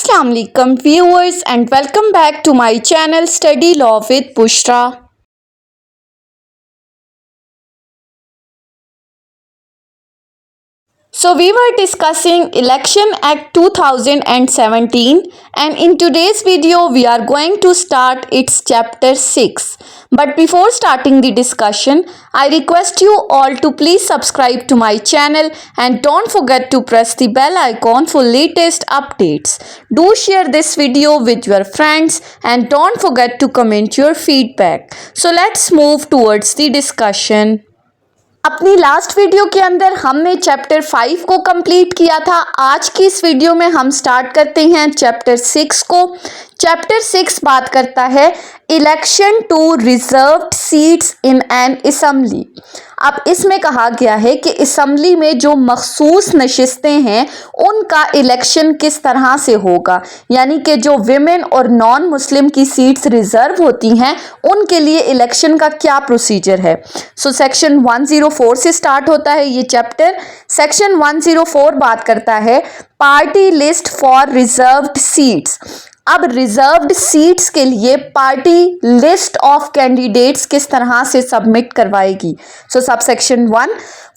Assalamu alaikum viewers and welcome back to my channel Study Law with Bushra. So we were discussing Election Act 2017 and in today's video we are going to start its chapter 6. But before starting the discussion, I request you all to please subscribe to my channel and don't forget to press the bell icon for latest updates. Do share this video with your friends and don't forget to comment your feedback. So let's move towards the discussion. अपनी last video के अंदर हमने chapter 5 को complete किया था। आज की इस वीडियो में हम स्टार्ट करते हैं चैप्टर 6 को। चैप्टर 6 बात करता है election to reserved seats in an assembly. अब इसमें कहा गया है कि असेंबली में जो मखसूस नशिस्तें हैं उनका इलेक्शन किस तरह से होगा, यानी कि जो विमेन और नॉन मुस्लिम की सीट्स रिजर्व होती हैं उनके लिए इलेक्शन का क्या प्रोसीजर है। सो सेक्शन 104 से स्टार्ट होता है ये चैप्टर। सेक्शन 104 बात करता है party list for reserved seats. अब रिजर्व्ड सीट्स के लिए पार्टी लिस्ट ऑफ कैंडिडेट्स किस तरह से सबमिट करवाएगी। So subsection 1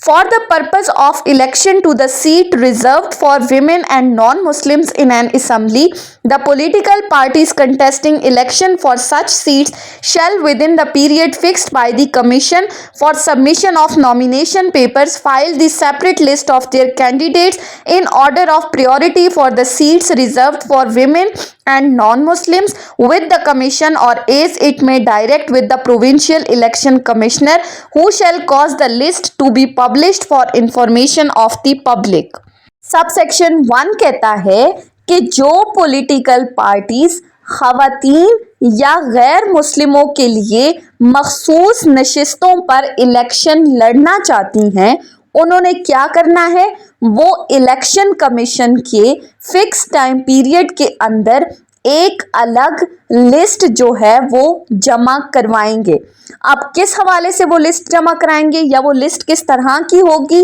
for the purpose of election to the seat reserved for women and non Muslims in an assembly the political parties contesting election for such seats shall within the period fixed by the commission for submission of nomination papers file the separate list of their candidates in order of priority for the seats reserved for women and non-Muslims with the commission or as it may direct with the provincial election commissioner who shall cause the list to be published for information of the public. Subsection 1 कहता है कि जो political parties खवातीन या गैर मुस्लिमों के लिए मखसूस नशिस्तों पर इलेक्शन लड़ना चाहती हैं उन्होंने क्या करना है, वो इलेक्शन कमीशन के फिक्स टाइम पीरियड के अंदर एक अलग लिस्ट जो है वो जमा करवाएंगे। अब किस हवाले से वो लिस्ट जमा कराएंगे या वो लिस्ट किस तरह की होगी,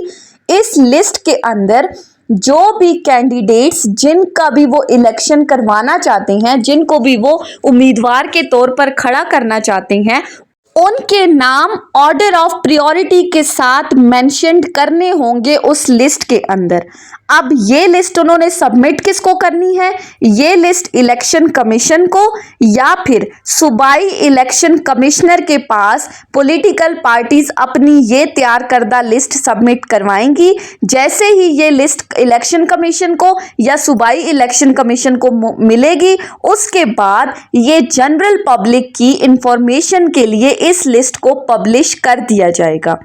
इस लिस्ट के अंदर जो भी कैंडिडेट्स जिनका भी वो इलेक्शन करवाना चाहते हैं, जिनको भी वो उम्मीदवार के तौर पर खड़ा करना चाहते हैं, उनके नाम ऑर्डर ऑफ प्रायोरिटी के साथ मेंशन्ड करने होंगे उस लिस्ट के अंदर। अब ये लिस्ट उन्होंने सबमिट किसको करनी है, ये लिस्ट इलेक्शन कमीशन को या फिर सूबाई इलेक्शन कमिश्नर के पास पॉलिटिकल पार्टीज अपनी ये तैयार करदा लिस्ट सबमिट करवाएंगी। जैसे ही ये लिस्ट इलेक्शन कमीशन को या सूबाई इलेक्शन कमीशन को मिलेगी उसके बाद ये जनरल पब्लिक की इंफॉर्मेशन के लिए इस लिस्ट को पब्लिश कर दिया जाएगा।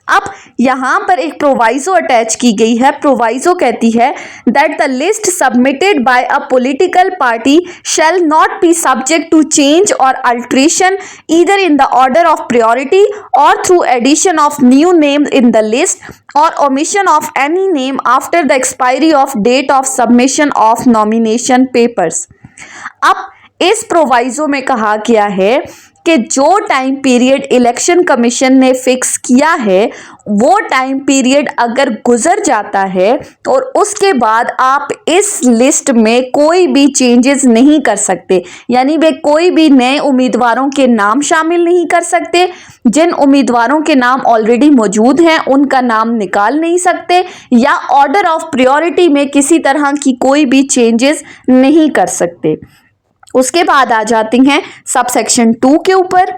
अब यहाँ पर एक प्रोवाइजो अटैच की गई है। प्रोवाइजो कहती है that the list submitted by a political party shall not be subject to change or alteration either in the order of priority or through addition of new name in the list or omission of any name after the expiry of date of submission of nomination papers। अब इस proviso में कहा गया है कि जो time period election commission ने fix किया है वो टाइम पीरियड अगर गुजर जाता है और उसके बाद आप इस लिस्ट में कोई भी चेंजेस नहीं कर सकते, यानी वे कोई भी नए उम्मीदवारों के नाम शामिल नहीं कर सकते। जिन उम्मीदवारों के नाम ऑलरेडी मौजूद हैं उनका नाम निकाल नहीं सकते या ऑर्डर ऑफ प्रायोरिटी में किसी तरह की कोई भी चेंजेस नहीं कर सकते। उसके बाद आ जाती हैं सबसेक्शन 2 के ऊपर।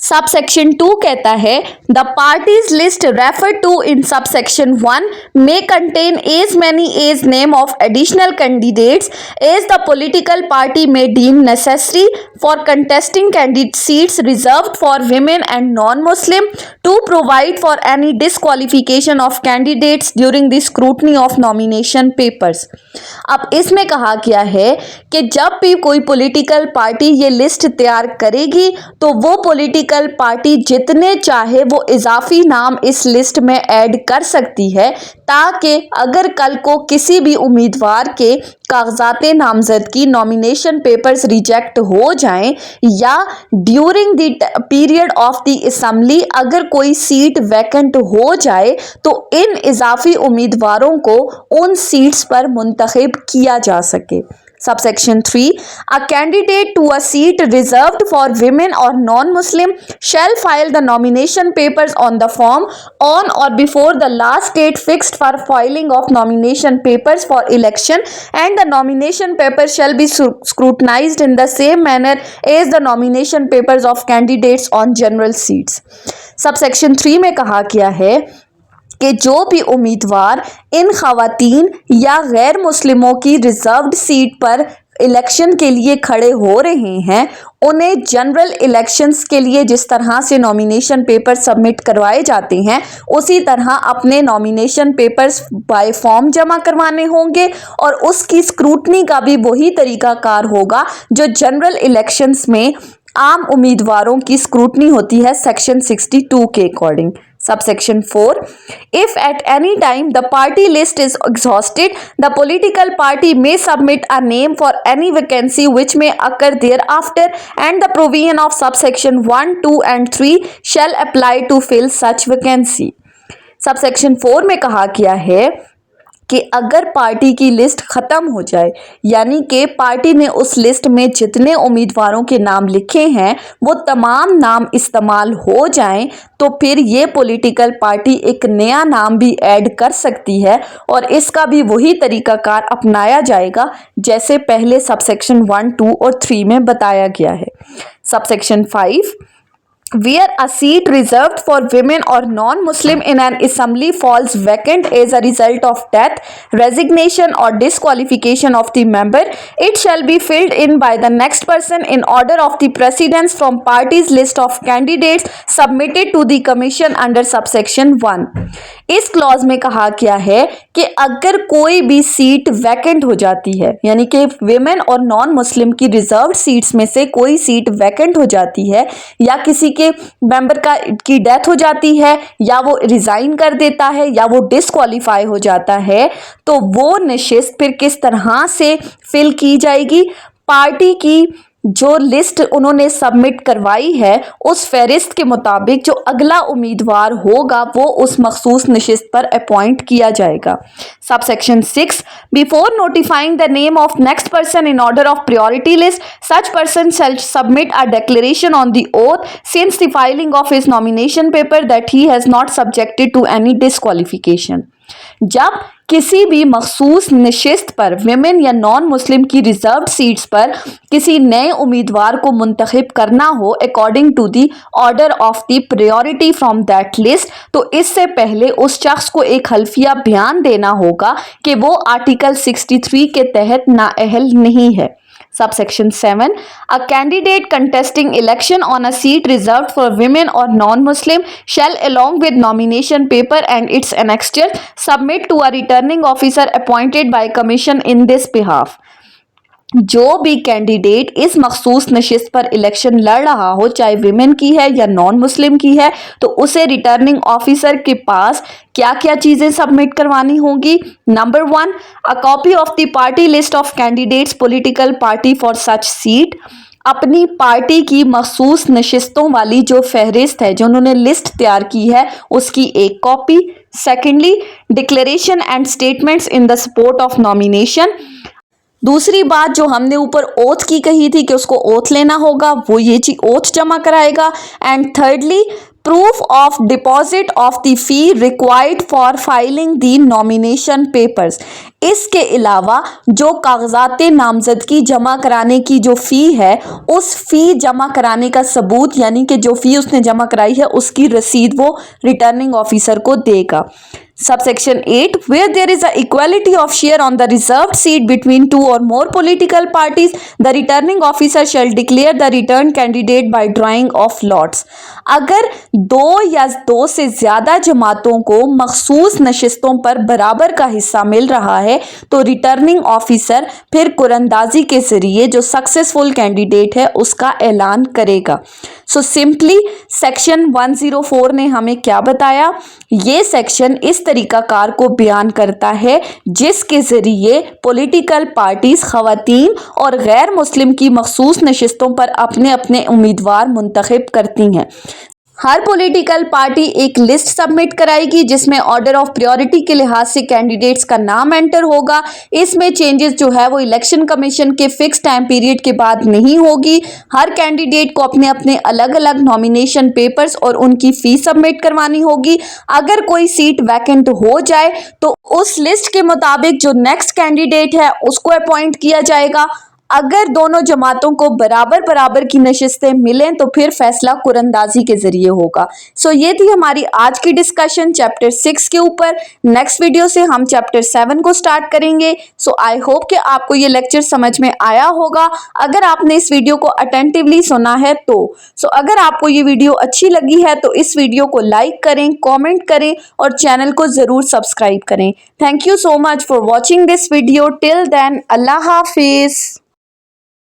सबसेक्शन 2 कहता है the party's list refer to in subsection 1 may contain as many as name of additional candidates as the political party may deem necessary for contesting candidate seats reserved for women and non Muslim to provide for any disqualification of candidates during the scrutiny of nomination papers. अब इसमें कहा गया है कि जब भी कोई political party ये लिस्ट तैयार करेगी तो वो पॉलिटिकल पार्टी जितने चाहे वो इजाफी नाम इस लिस्ट में ऐड कर सकती है ताकि अगर कल को किसी भी उम्मीदवार के कागजात नामजदगी नॉमिनेशन पेपर्स रिजेक्ट हो जाएं या during the period of the assembly अगर कोई सीट वैकेंट हो जाए तो इन इजाफी उम्मीदवारों को उन सीट्स पर मुंतखब किया जा सके। Subsection 3. A candidate to a seat reserved for women or non-Muslim shall file the nomination papers on the form on or before the last date fixed for filing of nomination papers for election, and the nomination papers shall be scrutinized in the same manner as the nomination papers of candidates on general seats. Subsection 3 में कहा गया है कि जो भी उम्मीदवार इन खवातीन या गैर मुस्लिमों की रिजर्व्ड सीट पर इलेक्शन के लिए खड़े हो रहे हैं, उन्हें जनरल इलेक्शंस के लिए जिस तरह से नॉमिनेशन पेपर सबमिट करवाए जाते हैं, उसी तरह अपने नॉमिनेशन पेपर्स बाय फॉर्म जमा करवाने होंगे और उसकी स्क्रूटनी का भी वही तरीकाकार होगा जो जनरल इलेक्शंस में आम उम्मीदवारों की स्क्रूटनी होती है सेक्शन 62 के according. Subsection 4. If at any time the party list is exhausted, the political party may submit a name for any vacancy which may occur thereafter, and the provision of subsection 1, 2 and 3 shall apply to fill such vacancy. Subsection 4 में कहा गया है कि अगर party की list ख़त्म हो जाए, यानी कि पार्टी ने उस लिस्ट में जितने उम्मीदवारों के नाम लिखे हैं वो तमाम नाम इस्तेमाल हो जाएं, तो फिर ये पॉलिटिकल पार्टी एक नया नाम भी ऐड कर सकती है और इसका भी वही तरीकाकार अपनाया जाएगा जैसे पहले सबसेक्शन 1, 2 और 3 में बताया गया है. Subsection 5. Where a seat reserved for women or non-Muslim in an assembly falls vacant as a result of death, resignation or disqualification of the member, it shall be filled in by the next person in order of the precedence from party's list of candidates submitted to the commission under subsection 1. इस clause में कहा गया है कि अगर कोई भी seat vacant हो जाती है, यानी कि विमेन और नॉन मुस्लिम की रिजर्व्ड सीट्स में से कोई सीट वैकेंट हो जाती है या किसी के मेंबर की डेथ हो जाती है या वो रिजाइन कर देता है या वो डिसक्वालीफाई हो जाता है, तो वो नशिस्त फिर किस तरह से फिल की जाएगी. पार्टी की जो लिस्ट उन्होंने सबमिट करवाई है उस फहरिस्त के मुताबिक जो अगला उम्मीदवार होगा वो उस मखसूस नशिस्त पर अपॉइंट किया जाएगा. Subsection 6. Before notifying the name of next person in order of priority list, such person shall submit a declaration on the oath since the filing of his nomination paper that he has not subjected to any disqualification. जब किसी भी मखसूस नशिस्त पर women या non Muslim की reserved seats पर किसी नए उम्मीदवार को मुंतखब करना हो according to the order of the priority from that list, तो इससे पहले उस शख्स को एक हल्फिया बयान देना होगा कि वो आर्टिकल 63 के तहत नाअहल नहीं है. Subsection 7. A candidate contesting election on a seat reserved for women or non-Muslim shall, along with nomination paper and its annexure, submit to a returning officer appointed by commission in this behalf. जो भी candidate इस मखसूस नशिस्त पर election लड़ रहा हो, चाहे women की है या नॉन मुस्लिम की है, तो उसे रिटर्निंग ऑफिसर के पास क्या क्या चीज़ें सबमिट करवानी होंगी. Number 1, a copy of the party list of candidates political party for such seat. अपनी पार्टी की मखसूस नशिस्तों वाली जो फहरिस्त है, जो उन्होंने लिस्ट तैयार की है, उसकी एक copy. Secondly, declaration and statements in the support of nomination. दूसरी बात जो हमने ऊपर ओथ की कही थी कि उसको ओथ लेना होगा, वो ये चीज ओथ जमा कराएगा. And thirdly, proof of deposit of the fee required for filing the nomination papers. इसके अलावा जो कागजात नामजदगी जमा कराने की जो फ़ी है, उस फ़ी जमा कराने का सबूत, यानी कि जो फ़ी उसने जमा कराई है उसकी रसीद वो रिटर्निंग ऑफिसर को देगा. Subsection 8. Where there is a equality of share on the reserved seat between two or more political parties, the returning officer shall declare the returned candidate by drawing of lots. अगर दो या दो से ज़्यादा जमातों को मखसूस नशिस्तों पर बराबर का हिस्सा मिल रहा है, तो रिटर्निंग ऑफिसर फिर कुरंदाजी के ज़रिए जो सक्सेसफुल कैंडिडेट है उसका ऐलान करेगा. सो सिंपली सेक्शन 104 ने हमें क्या बताया? ये सेक्शन इस तरीकाकार को बयान करता है जिसके ज़रिए पॉलिटिकल पार्टीज़ ख़वातीन और गैर मुस्लिम की मखसूस नशिस्तों पर अपने अपने उम्मीदवार मुंतखब करती हैं. हर पॉलिटिकल पार्टी एक लिस्ट सबमिट कराएगी जिसमें ऑर्डर ऑफ प्रायोरिटी के लिहाज से कैंडिडेट्स का नाम एंटर होगा। इसमें चेंजेस जो है वो इलेक्शन कमीशन के फिक्स टाइम पीरियड के बाद नहीं होगी। हर कैंडिडेट को अपने अपने अलग अलग नॉमिनेशन पेपर्स और उनकी फीस सबमिट करवानी होगी। अगर कोई सीट वैकेंट हो जाए तो उस लिस्ट के मुताबिक जो नेक्स्ट कैंडिडेट है उसको अपॉइंट किया जाएगा। अगर दोनों जमातों को बराबर बराबर की नशिस्तें मिलें तो फिर फैसला कुरंदाजी के जरिए होगा। सो ये थी हमारी आज की डिस्कशन चैप्टर 6 के ऊपर। नेक्स्ट वीडियो से हम चैप्टर 7 को स्टार्ट करेंगे। सो आई होप कि आपको ये लेक्चर समझ में आया होगा अगर आपने इस वीडियो को अटेंटिवली सुना है तो। सो अगर आपको ये वीडियो अच्छी लगी है तो इस वीडियो को लाइक करें, कॉमेंट करें और चैनल को ज़रूर सब्सक्राइब करें। Thank you so much for watching this video. Till then, अल्लाह हाफिज़।